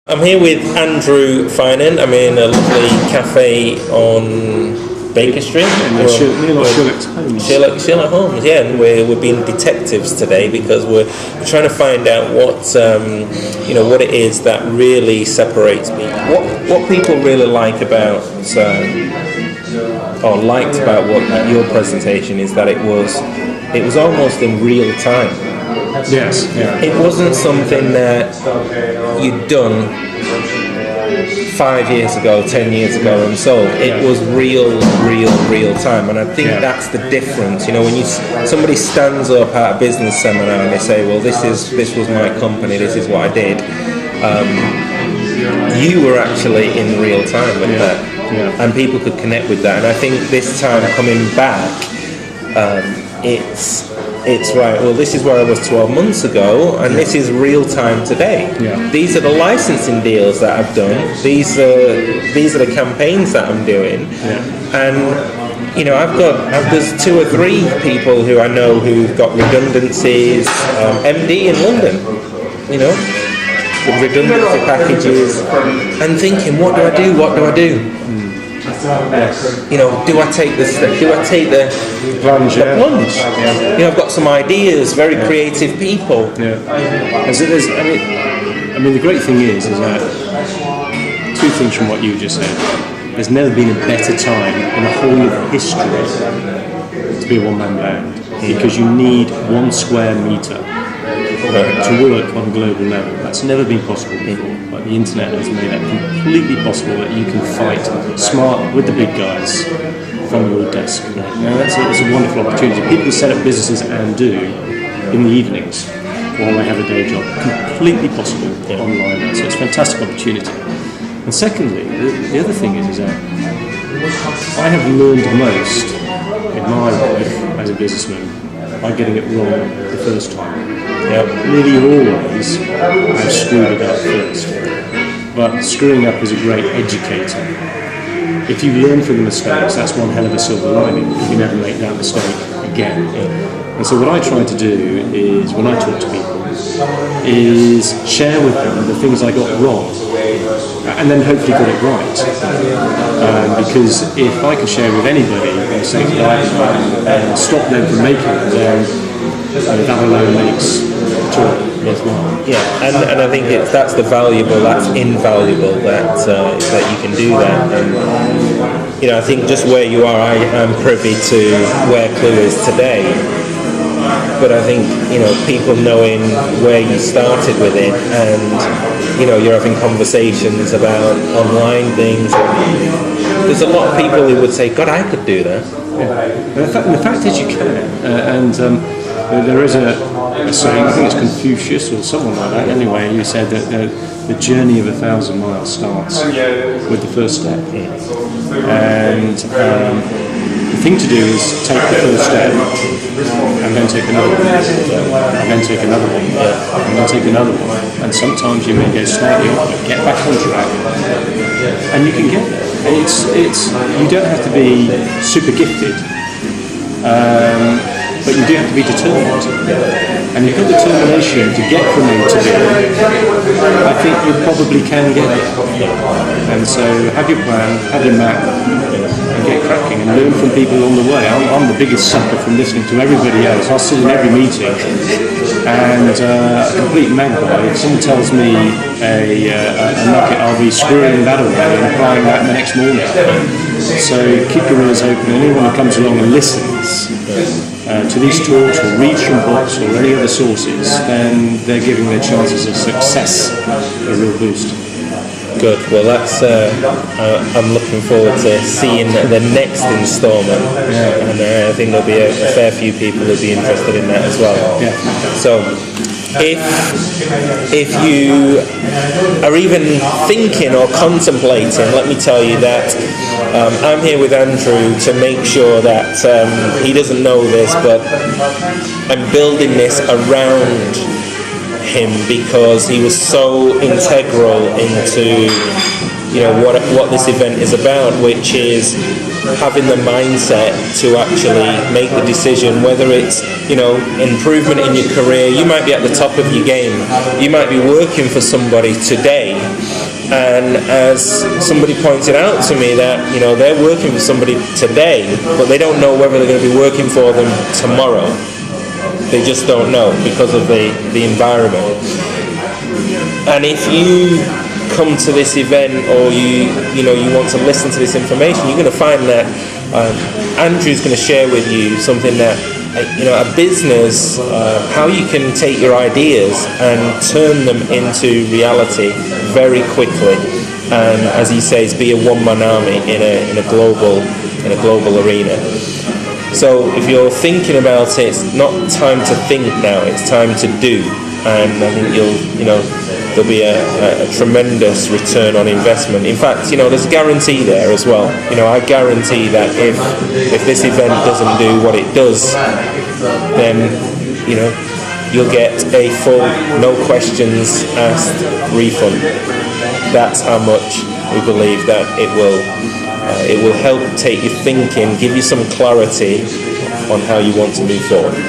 I'm here with Andrew Finan. I'm in a lovely cafe on Baker Street. Sherlock Holmes, yeah. And we're being detectives today because we're trying to find out what what it is that really separates people. What people really like about or liked about what your presentation is that it was almost in real time. Yes. Yeah. It wasn't something that you'd done 5 years ago, 10 years ago and sold. It was real time, and I think that's the difference. You know, when somebody stands up at a business seminar and they say, "Well, this was my company. This is what I did." You were actually in real time with that, and people could connect with that. And I think this time coming back, it's right. Well, this is where I was 12 months ago, and this is real time today. Yeah. These are the licensing deals that I've done. These are the campaigns that I'm doing, and there's 2 or 3 people who I know who've got redundancies. MD in London, with redundancy packages, and thinking, what do I do? What do I do? Do I take the plunge? I've got some ideas, very creative people. The great thing is that 2 things from what you just said. There's never been a better time in the whole of history to be a one-man band, because you need 1 square meter to work on a global level. That's never been possible before. Like, the internet has made that completely possible, that you can fight smart with the big guys from your desk. It's a wonderful opportunity. People set up businesses and do in the evenings while they have a day job. Completely possible online. So it's a fantastic opportunity. And secondly, the other thing is that I have learned most in my life as a businessman by getting it wrong the first time. Nearly always I've screwed it up first. But screwing up is a great educator. If you learn from the mistakes, that's one hell of a silver lining. You never make that mistake again. And so what I try to do is, when I talk to people, is share with them the things I got wrong, and then hopefully got it right. Because if I can share with anybody the things that I've done and stop them from making it, then that alone makes the tour worthwhile. Yeah, and I think that's invaluable that you can do that. And I think just where you are, I am privy to where Clue is today. But I think people knowing where you started with it, and you're having conversations about online things. There's a lot of people who would say, "God, I could do that." And the fact is, you can. There is a saying, I think it's Confucius or someone like that anyway, who said that the journey of 1,000 miles starts with the first step. And the thing to do is take the first step, and then take another one, and then take another one, and then take another one. And sometimes you may go slightly off, but get back on track, and you can get there. And it's you don't have to be super gifted. But you do have to be determined, and if you've got determination to get from A to B, I think you probably can get it. And so have your plan, have your map, and get cracking, and learn from people along the way. I'm the biggest sucker from listening to everybody else. I'll sit in every meeting, and a complete magpie, if someone tells me a nugget, I'll be screwing that away and applying that the next morning. So keep your ears open. Anyone who comes along and listens to these talks, or reads from books or any other sources, then they're giving their chances of success a real boost. Good. Well, that's. I'm looking forward to seeing the next instalment, and I think there'll be a fair few people who'll be interested in that as well. Yeah. So, if you are even thinking or contemplating, let me tell you that I'm here with Andrew to make sure that he doesn't know this, but I'm building this around him because he was so integral into what this event is about, which is having the mindset to actually make the decision, whether it's improvement in your career. You might be at the top of your game, you might be working for somebody today And as somebody pointed out to me that, you know, they're working for somebody today, but they don't know whether they're going to be working for them tomorrow. They just don't know because of the environment. And if you come to this event, or you want to listen to this information, you're going to find that Andrew's going to share with you something that, a business, how you can take your ideas and turn them into reality very quickly, and as he says, be a one-man army in a global arena. So if you're thinking about it, it's not time to think now, it's time to do. And I think there'll be a tremendous return on investment. In fact, there's a guarantee there as well. I guarantee that if this event doesn't do what it does, then you'll get a full, no questions asked refund. That's how much we believe that it will help take your thinking, give you some clarity on how you want to move forward.